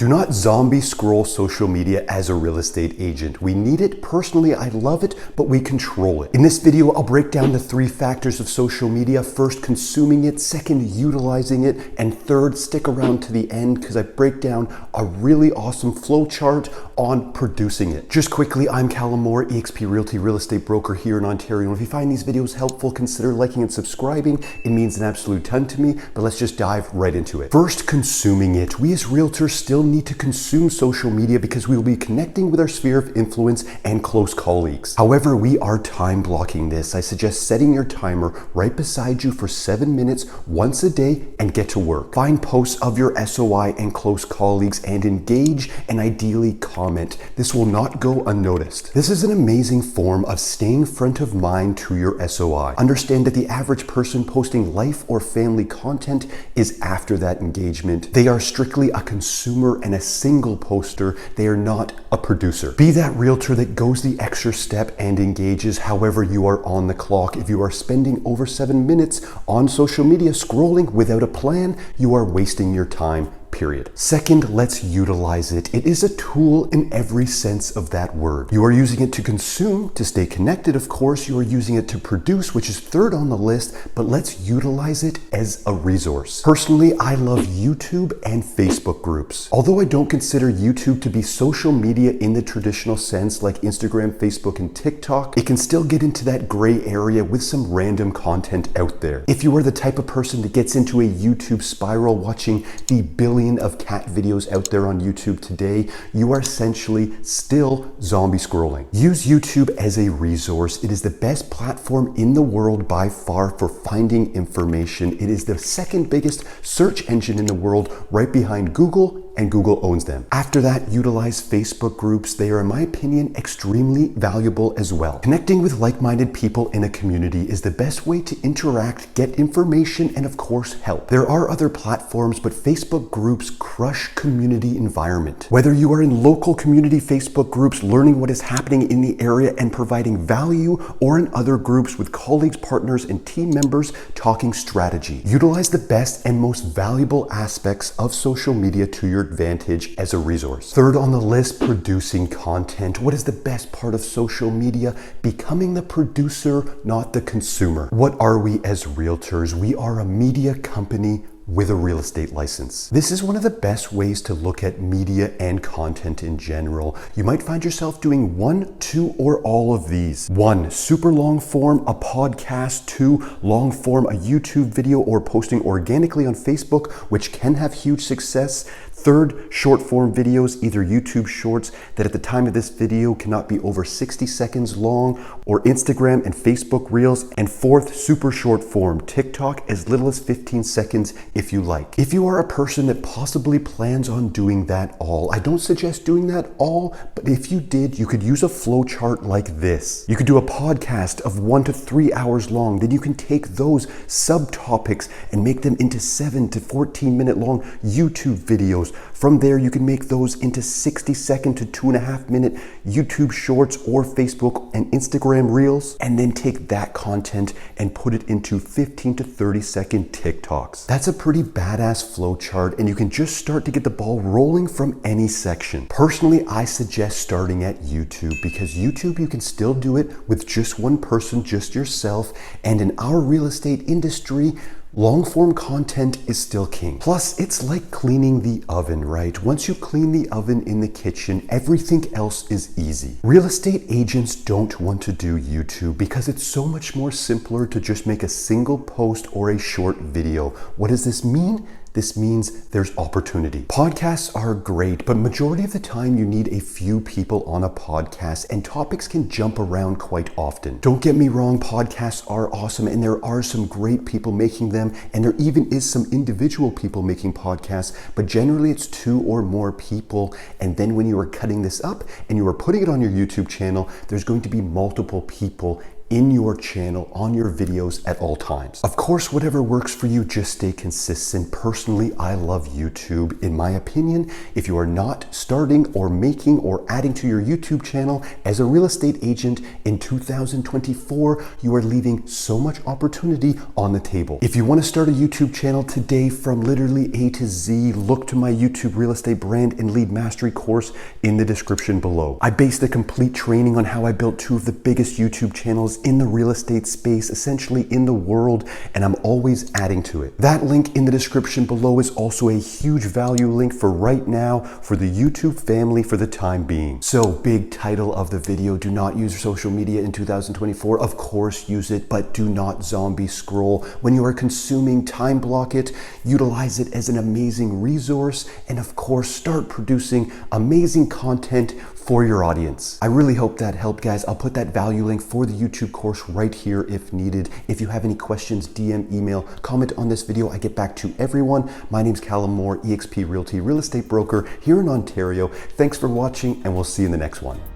Do not zombie scroll social media as a real estate agent. We need it. Personally, I love it, but we control it. In this video, I'll break down the 3 factors of social media. First, consuming it. Second, utilizing it. And third, stick around to the end because I break down a really awesome flow chart on producing it. Just quickly, I'm Callum Moore, eXp Realty real estate broker here in Ontario. And if you find these videos helpful, consider liking and subscribing. It means an absolute ton to me, but let's just dive right into it. First, consuming it. We as realtors still need to consume social media because we will be connecting with our sphere of influence and close colleagues. However, we are time blocking this. I suggest setting your timer right beside you for 7 minutes once a day and get to work. Find posts of your SOI and close colleagues and engage and ideally comment. This will not go unnoticed. This is an amazing form of staying front of mind to your SOI. Understand that the average person posting life or family content is after that engagement. They are strictly a consumer and a single poster. They are not a producer. Be that realtor that goes the extra step and engages. However, you are on the clock. If you are spending over 7 minutes on social media scrolling without a plan, you are wasting your time. Period. Second, let's utilize it. It is a tool in every sense of that word. You are using it to consume, to stay connected, of course. You are using it to produce, which is third on the list, but let's utilize it as a resource. Personally, I love YouTube and Facebook groups. Although I don't consider YouTube to be social media in the traditional sense like Instagram, Facebook, and TikTok, it can still get into that gray area with some random content out there. If you are the type of person that gets into a YouTube spiral watching the billion of cat videos out there on YouTube today, you are essentially still zombie scrolling. Use YouTube as a resource. It is the best platform in the world by far for finding information. It is the second biggest search engine in the world, right behind Google, and Google owns them. After that, utilize Facebook groups. They are, in my opinion, extremely valuable as well. Connecting with like-minded people in a community is the best way to interact, get information, and of course, help. There are other platforms, but Facebook groups crush community environment. Whether you are in local community Facebook groups, learning what is happening in the area and providing value, or in other groups with colleagues, partners, and team members talking strategy. Utilize the best and most valuable aspects of social media to your advantage as a resource. Third on the list, producing content. What is the best part of social media? Becoming the producer, not the consumer. What are we as realtors? We are a media company with a real estate license. This is one of the best ways to look at media and content in general. You might find yourself doing 1, 2, or all of these. 1, super long form, a podcast. 2, long form, a YouTube video, or posting organically on Facebook, which can have huge success. Third, short form videos, either YouTube shorts that at the time of this video cannot be over 60 seconds long, or Instagram and Facebook reels. And fourth, super short form, TikTok, as little as 15 seconds if you like. If you are a person that possibly plans on doing that all, I don't suggest doing that all, but if you did, you could use a flow chart like this. You could do a podcast of 1 to 3 hours long. Then you can take those subtopics and make them into 7 to 14 minute long YouTube videos. From there, you can make those into 60-second to 2.5-minute YouTube shorts or Facebook and Instagram reels, and then take that content and put it into 15 to 30-second TikToks. That's a pretty badass flow chart, and you can just start to get the ball rolling from any section. Personally, I suggest starting at YouTube because YouTube, you can still do it with just one person, just yourself, and in our real estate industry, long-form content is still king. Plus, it's like cleaning the oven, right? Once you clean the oven in the kitchen, everything else is easy. Real estate agents don't want to do YouTube because it's so much more simpler to just make a single post or a short video. What does this mean? This means there's opportunity. Podcasts are great, but majority of the time you need a few people on a podcast and topics can jump around quite often. Don't get me wrong, podcasts are awesome and there are some great people making them, and there even is some individual people making podcasts, but generally it's 2 or more people. And then when you are cutting this up and you are putting it on your YouTube channel, there's going to be multiple people in your channel, on your videos at all times. Of course, whatever works for you, just stay consistent. Personally, I love YouTube. In my opinion, if you are not starting or making or adding to your YouTube channel as a real estate agent in 2024, you are leaving so much opportunity on the table. If you want to start a YouTube channel today from literally A to Z, look to my YouTube real estate brand and lead mastery course in the description below. I base the complete training on how I built two of the biggest YouTube channels in the real estate space, essentially in the world, and I'm always adding to it. That link in the description below is also a huge value link for right now for the YouTube family for the time being. So, big title of the video, do not use social media in 2024. Of course, use it, but do not zombie scroll. When you are consuming, time block it, utilize it as an amazing resource, and of course, start producing amazing content for your audience. I really hope that helped, guys. I'll put that value link for the YouTube course right here if needed. If you have any questions, DM, email, comment on this video. I get back to everyone. My name's Callum Moore, eXp Realty real estate broker here in Ontario. Thanks for watching, and we'll see you in the next one.